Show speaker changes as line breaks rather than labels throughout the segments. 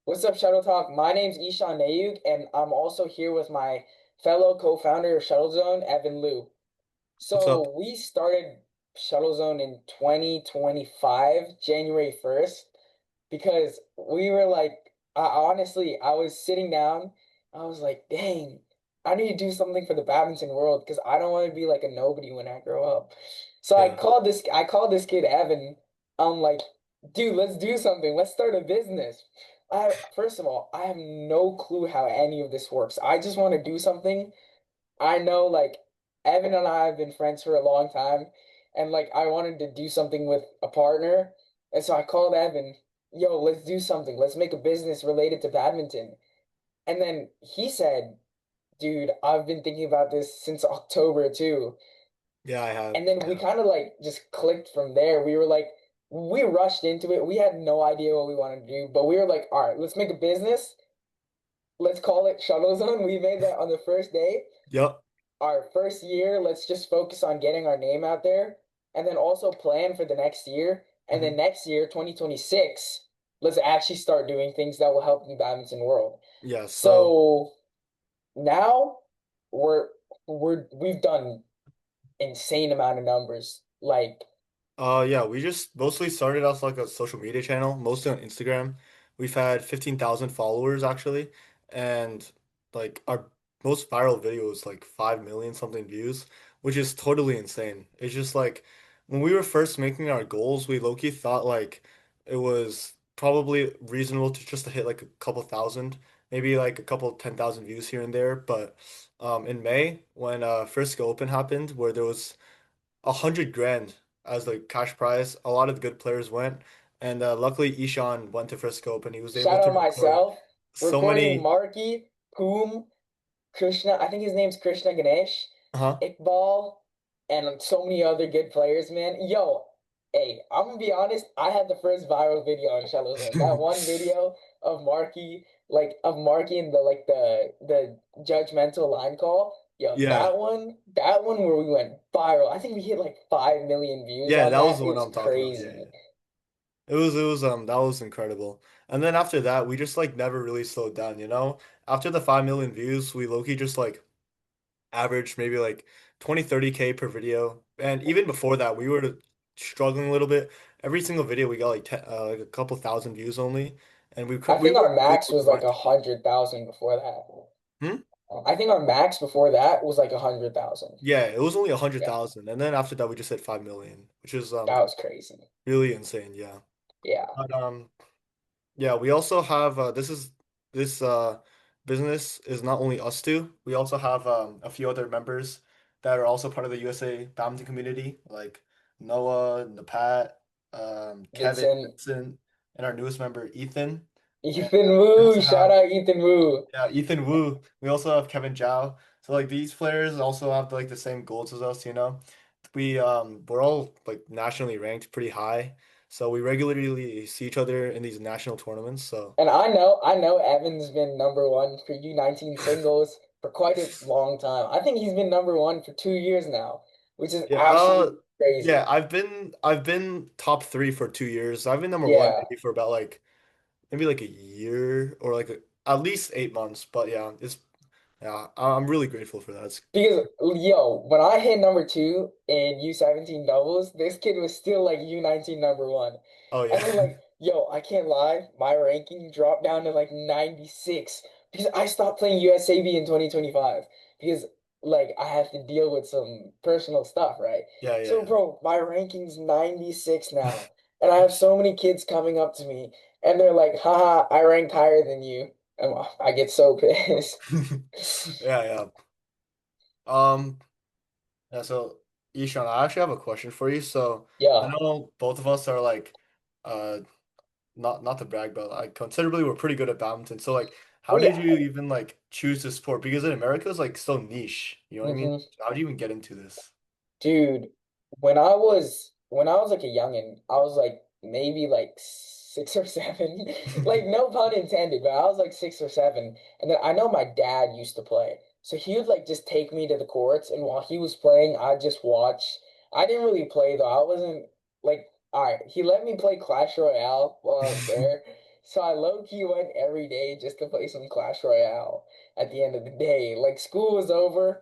What's up, Shuttle Talk? My name's Ishan Nayuk, and I'm also here with my fellow co-founder of Shuttle Zone, Evan Liu.
What's up?
So we started Shuttle Zone in 2025, January 1st, because we were like, honestly, I was sitting down, I was like, dang, I need to do something for the badminton world because I don't want to be like a nobody when I grow up. So
Yeah.
I called this kid Evan. I'm like, dude, let's do something. Let's start a business. First of all, I have no clue how any of this works. I just want to do something. I know like Evan and I have been friends for a long time, and like I wanted to do something with a partner, and so I called Evan, yo, let's do something. Let's make a business related to badminton. And then he said, dude, I've been thinking about this since October too.
Yeah, I have.
And then we
Yeah.
kind of like just clicked from there. We were like, we rushed into it. We had no idea what we wanted to do, but we were like, all right, let's make a business. Let's call it Shuttle Zone. We made that on the first day.
Yep.
Our first year, let's just focus on getting our name out there and then also plan for the next year. And then
hmm
next year, 2026, let's actually start doing things that will help the badminton world.
Yeah, so
So now we're we've done insane amount of numbers. Like
yeah, we just mostly started off like a social media channel, mostly on Instagram. We've had 15,000 followers actually, and like our most viral video is like 5 million something views, which is totally insane. It's just like when we were first making our goals, we low-key thought like it was probably reasonable to just to hit like a couple thousand, maybe like a couple 10,000 views here and there. But in May, when Frisco Open happened, where there was 100 grand as the cash prize. A lot of the good players went, and luckily Ishan went to Frisco and he was able
shout
to
out
record
myself,
so
recording
many.
Marky, Poom, Krishna, I think his name's Krishna Ganesh,
Uh-huh.
Iqbal, and so many other good players, man. Yo, hey, I'm gonna be honest, I had the first viral video on Shallow Zone. That one video of Marky and the judgmental line call. Yo,
Yeah,
that one where we went viral. I think we hit like 5 million views
yeah,
on
that was
that.
the
It
one
was
I'm talking about. Yeah,
crazy.
yeah. It was that was incredible. And then after that, we just like never really slowed down, you know? After the 5 million views, we low-key just like averaged maybe like 20, 30K per video. And even before that, we were struggling a little bit. Every single video we got like like a couple thousand views only, and
I
we
think
were
our
able
max
to
was like
grind.
100,000 before that.
Hmm?
I think our max before that was like 100,000.
Yeah, it was only a hundred
Yeah,
thousand, and then after that we just hit 5 million, which is
that was crazy.
really insane. Yeah,
Yeah.
but yeah, we also have this business is not only us two. We also have a few other members that are also part of the USA badminton community, like Noah, Napat, Kevin,
Vincent,
Vincent, and our newest member Ethan. And
Ethan
we
Wu,
also
shout
have
out Ethan Wu.
yeah, Ethan Wu. We also have Kevin Zhao. So like these players also have like the same goals as us, you know. We're all like nationally ranked pretty high. So we regularly see each other in these national tournaments. So
And I know Evan's been number one for U19 singles for quite a long time. I think he's been number one for 2 years now, which is
yeah,
absolutely
yeah,
crazy.
I've been top three for 2 years. I've been number one
Yeah.
maybe for about like maybe like a year or like at least 8 months. But yeah, it's yeah, I'm really grateful for that.
Because yo, when I hit number two in U17 doubles, this kid was still like U19 number one.
Oh
And then
yeah.
like, yo, I can't lie, my ranking dropped down to like 96 because I stopped playing USAB in 2025 because like I have to deal with some personal stuff, right?
Yeah,
So
yeah,
bro, my ranking's 96 now. And I have so many kids coming up to me and they're like, haha, I ranked higher than you. And I get so pissed.
yeah. Yeah, yeah. Um, yeah, so Ishan, I actually have a question for you. So I
Yeah.
know both of us are like uh not to brag, but like considerably we're pretty good at badminton. So like
Oh
how did
yeah.
you even like choose this sport? Because in America it's like so niche, you know what I mean?
hmm
So how do you even get into this?
Dude, when I was like a youngin, I was like maybe like 6 or 7. Like no pun intended, but I was like 6 or 7. And then I know my dad used to play. So he would like just take me to the courts and while he was playing, I'd just watch. I didn't really play though. I wasn't like all right, he let me play Clash Royale while I was there. So I low-key went every day just to play some Clash Royale at the end of the day. Like school was over.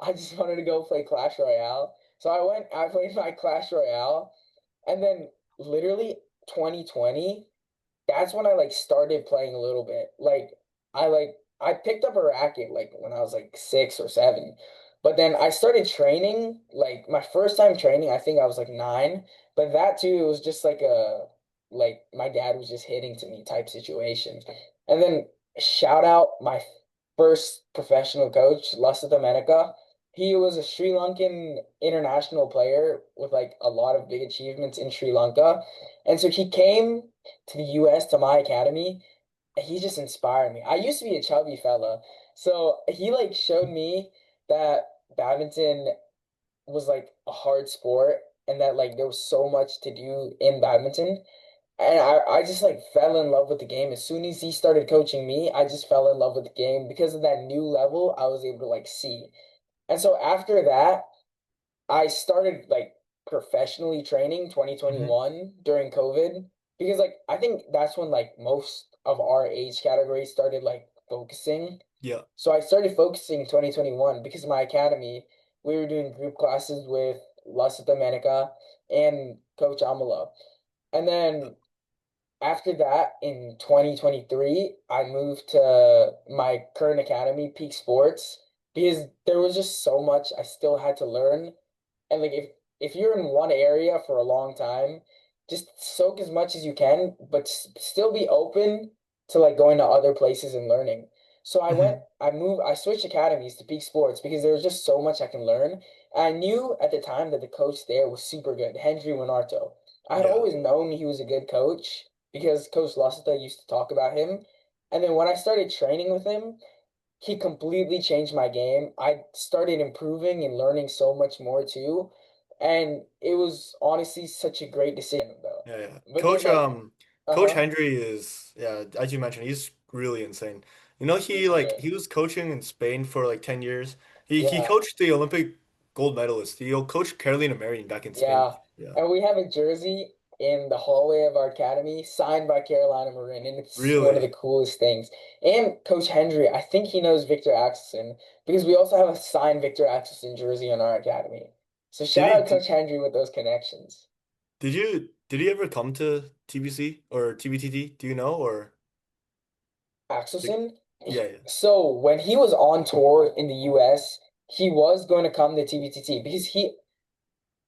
I just wanted to go play Clash Royale. So I played my Clash Royale, and then literally 2020, that's when I like started playing a little bit. I picked up a racket like when I was like 6 or 7. But then I started training, like my first time training, I think I was like 9. But that too, it was just like my dad was just hitting to me type situation. And then shout out my first professional coach, Lasita Menaka. He was a Sri Lankan international player with like a lot of big achievements in Sri Lanka. And so he came to the US to my academy. He just inspired me. I used to be a chubby fella. So he like showed me that badminton was like a hard sport and that like there was so much to do in badminton. And I just like fell in love with the game. As soon as he started coaching me, I just fell in love with the game because of that new level I was able to like see. And so after that, I started like professionally training
Hmm.
2021 during COVID because like I think that's when like most of our age category started like focusing.
Yeah.
So I started focusing 2021 because of my academy, we were doing group classes with Lasita Manica and Coach Amala. And then after that, in 2023, I moved to my current academy, Peak Sports, because there was just so much I still had to learn. And like if you're in one area for a long time, just soak as much as you can, but still be open to like going to other places and learning. So
Hmm.
I switched academies to Peak Sports because there was just so much I can learn. And I knew at the time that the coach there was super good, Henry Winarto. I had
Yeah.
always known he was a good coach because Coach Lasita used to talk about him. And then when I started training with him, he completely changed my game. I started improving and learning so much more too. And it was honestly such a great decision though.
Yeah, yeah.
But then like,
Coach
uh-huh.
Hendry is, yeah, as you mentioned, he's really insane. You know,
He's good.
he was coaching in Spain for like 10 years. He
Yeah.
coached the Olympic gold medalist. He coached Carolina Marin back in Spain.
Yeah.
Yeah.
And we have a jersey in the hallway of our academy signed by Carolina Marin, and it's one of the
Really?
coolest things. And Coach Hendry, I think he knows Victor Axelson because we also have a signed Victor Axelson jersey in our academy. So
Did
shout
he
out Coach Hendry with those connections.
did he ever come to TBC or TBTT? Do you know or like,
Axelson.
yeah, yeah.
So when he was on tour in the US, he was going to come to TBTT because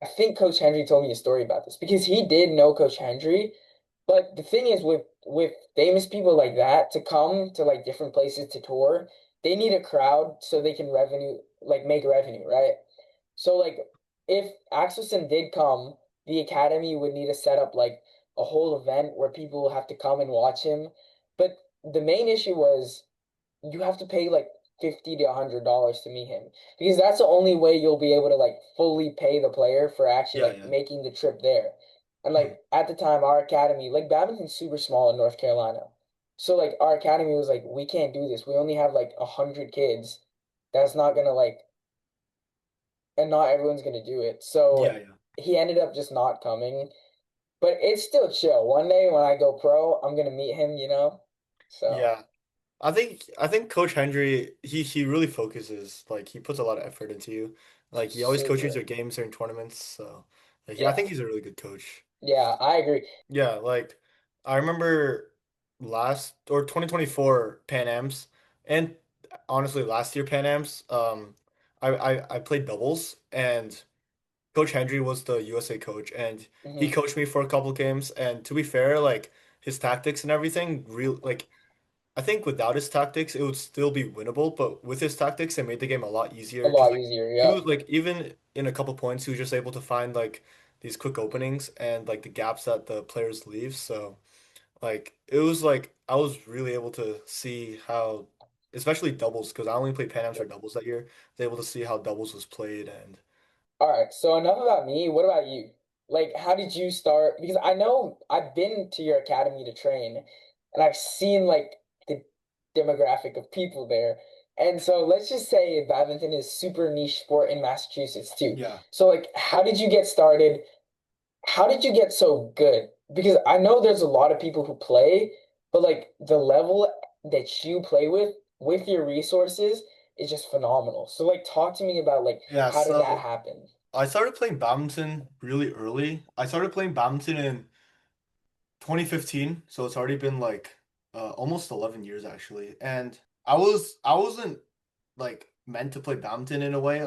I think Coach Hendry told me a story about this because he did know Coach Hendry. But the thing is with famous people like that to come to like different places to tour, they need a crowd so they can make revenue, right? So like if Axelson did come, the academy would need to set up like a whole event where people have to come and watch him. But the main issue was you have to pay like $50 to $100 to meet him because that's the only way you'll be able to like fully pay the player for actually
Yeah,
like
yeah.
making the trip there. And
Mhm.
like at the time, our academy, like badminton's super small in North Carolina. So like our academy was like, we can't do this. We only have like 100 kids. That's not gonna like, and not everyone's gonna do it. So
Yeah, yeah.
he ended up just not coming. But it's still chill. One day when I go pro, I'm gonna meet him, you know? So
Yeah. I think Coach Hendry he really focuses like he puts a lot of effort into you. Like he always coaches
super.
your games during tournaments. So like yeah, I
Yeah.
think he's a really good coach.
Yeah, I agree.
Yeah, like I remember last or 2024 Pan Ams and honestly last year Pan Ams I played doubles and Coach Hendry was the USA coach and he
Hmm.
coached me for a couple games and to be fair like his tactics and everything real like I think without his tactics, it would still be winnable, but with his tactics, it made the game a lot
A
easier because
lot
like
easier.
he was
Yep.
like even in a couple points, he was just able to find like these quick openings and like the gaps that the players leave. So like it was like I was really able to see how, especially doubles, because I only played Pan Ams for
Yep.
doubles that year. I was able to see how doubles was played and
All right. So enough about me. What about you? Like, how did you start? Because I know I've been to your academy to train, and I've seen like the demographic of people there. And so let's just say badminton is super niche sport in Massachusetts too.
yeah.
So like, how did you get started? How did you get so good? Because I know there's a lot of people who play, but like the level that you play with your resources is just phenomenal. So like talk to me about like
Yeah,
how did that
so
happen?
I started playing badminton really early. I started playing badminton in 2015, so it's already been like almost 11 years actually. And I wasn't like meant to play badminton in a way.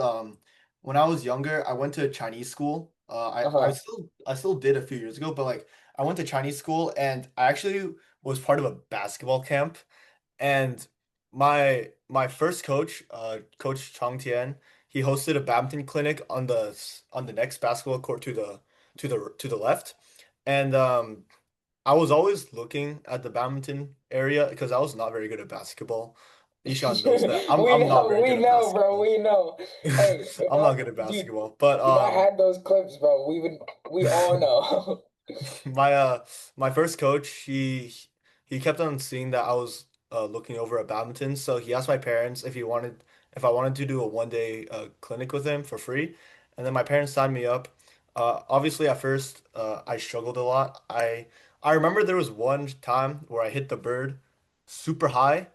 When I was younger, I went to Chinese school.
Uh-huh.
I still did a few years ago, but like I went to Chinese school and I actually was part of a basketball camp. And my first coach, Coach Chang Tian, he hosted a badminton clinic on the next basketball court to the left. And I was always looking at the badminton area because I was not very good at basketball. Ishan knows that. I'm not very
We
good at
know, bro.
basketball.
We know. Hey, if
I'm
I,
not good at
dude,
basketball. But
if I had those clips, bro, we all know.
my my first coach, he kept on seeing that I was looking over at badminton, so he asked my parents if I wanted to do a 1 day clinic with him for free, and then my parents signed me up. Obviously at first I struggled a lot. I remember there was one time where I hit the bird super high,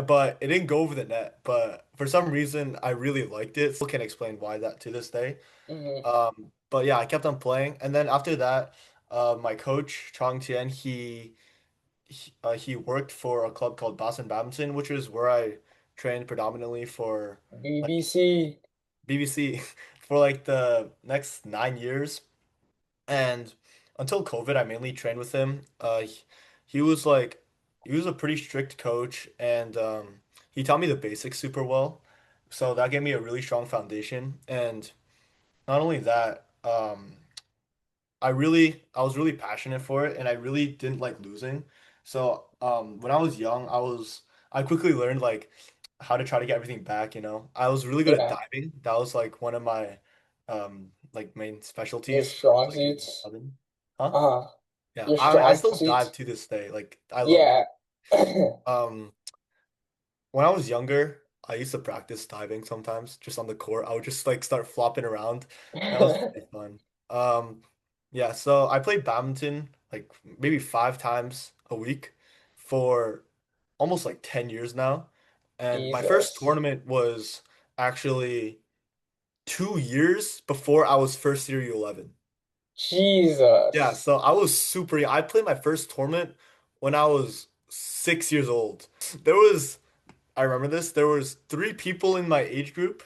but it didn't go over the net. But for some reason I really liked it. Still can't explain why that to this day.
Hmm.
But yeah, I kept on playing, and then after that, my coach Chong Tien, he worked for a club called Boston Badminton, which is where I trained predominantly for like
BBC.
BBC for like the next 9 years, and until COVID, I mainly trained with him. He was like he was a pretty strict coach, and he taught me the basics super well, so that gave me a really strong foundation, and not only that, I was really passionate for it and I really didn't like losing. So when I was young, I quickly learned like how to try to get everything back, you know. I was really good at
Yeah,
diving. That was like one of my like main
your
specialties when I was
strong
like in
suits.
11. Huh?
Uh-huh.
Yeah,
Your
I
strong
still dive
suits.
to this day. Like I love it.
Yeah.
Um when I was younger, I used to practice diving sometimes, just on the court. I would just like start flopping around. That was pretty fun. Um, yeah, so I played badminton like maybe 5 times a week for almost like 10 years now. And my first
Jesus.
tournament was actually 2 years before I was first year U11. Yeah,
Jesus.
so I was super young. I played my first tournament when I was 6 years old. There was I remember this. There was three people in my age group,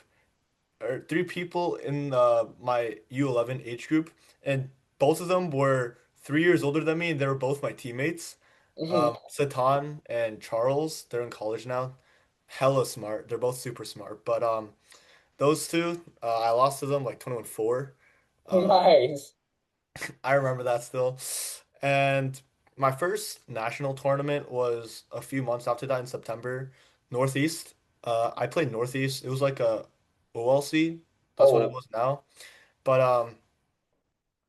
or three people in my U11 age group, and both of them were 3 years older than me, and they were both my teammates.
Hmm.
Satan and Charles, they're in college now. Hella smart. They're both super smart. But those two, I lost to them like 21-4. Uh,
Nice.
I remember that still. And my first national tournament was a few months after that in September. Northeast. I played Northeast. It was like a OLC. That's what it
Oh,
was now. But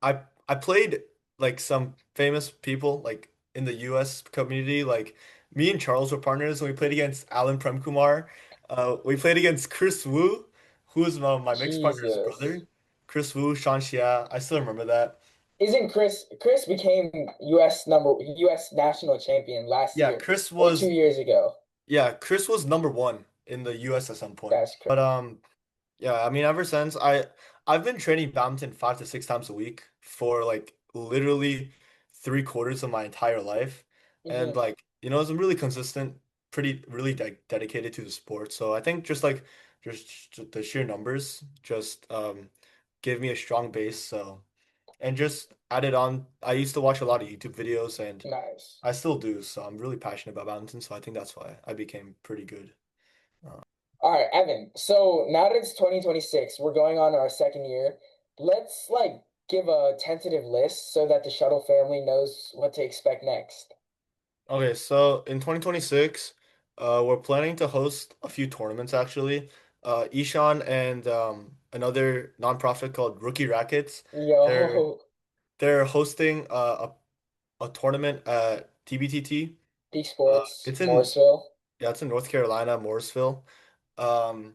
I played like some famous people like in the US community. Like me and Charles were partners and we played against Alan Premkumar. We played against Chris Wu, who is my mixed partner's
Jesus.
brother. Chris Wu, Sean Xia. I still remember that.
Isn't Chris became US national champion last
Yeah,
year or 2 years ago?
Chris was number one in the US at some point.
That's crazy.
But yeah, I mean ever since I've been training badminton 5 to 6 times a week for like literally 3 quarters of my entire life. And
Hmm.
like, you know, I'm really consistent, pretty really de dedicated to the sport. So I think just like just the sheer numbers just give me a strong base. So and just added on, I used to watch a lot of YouTube videos and
Nice.
I still do, so I'm really passionate about badminton, so I think that's why I became pretty good.
All right, Evan. So now that it's 2026, we're going on our second year. Let's like give a tentative list so that the Shuttle family knows what to expect next.
Okay, so in 2026, we're planning to host a few tournaments actually. Ishan and another nonprofit called Rookie Rackets, they're
Yo,
they're hosting a tournament at TBTT.
Peak Sports,
It's in
Morrisville,
Yeah, it's in North Carolina, Morrisville. Um,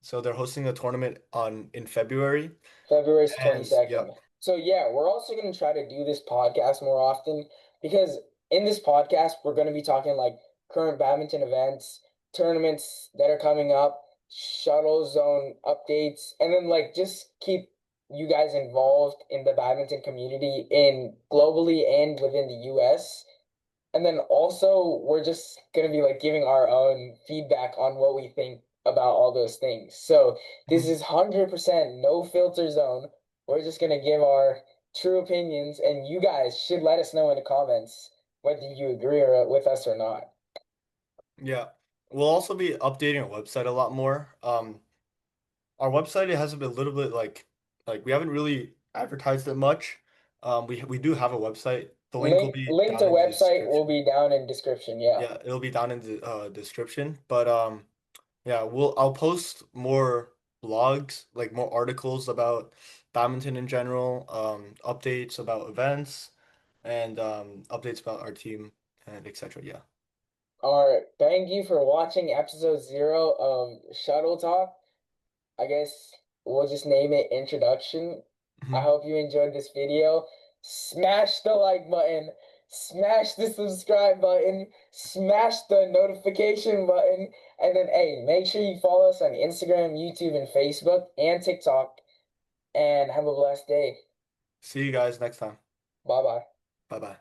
so they're hosting a tournament on in February.
February
And
22nd.
yep.
So yeah, we're also going to try to do this podcast more often because in this podcast, we're going to be talking like current badminton events, tournaments that are coming up, shuttle zone updates, and then like just keep you guys involved in the badminton community in globally and within the US. And then also, we're just going to be like giving our own feedback on what we think about all those things. So, this
Mhm.
is 100% no filter zone. We're just going to give our true opinions, and you guys should let us know in the comments whether you agree or, with us or not.
Yeah. We'll also be updating our website a lot more. Our website it has been a little bit like we haven't really advertised it much. We do have a website. The link will be
Link to
down in the
website will
description.
be down in description. Yeah.
Yeah, it'll be down in the description. But yeah, I'll post more blogs, like more articles about badminton in general, updates about events, and updates about our team and etc. Yeah.
All right. Thank you for watching episode 0 of Shuttle Talk. I guess we'll just name it introduction. I
Mhm.
hope you enjoyed this video. Smash the like button, smash the subscribe button, smash the notification button, and then hey, make sure you follow us on Instagram, YouTube, and Facebook and TikTok. And have a blessed day.
See you guys next time.
Bye bye.
Bye bye.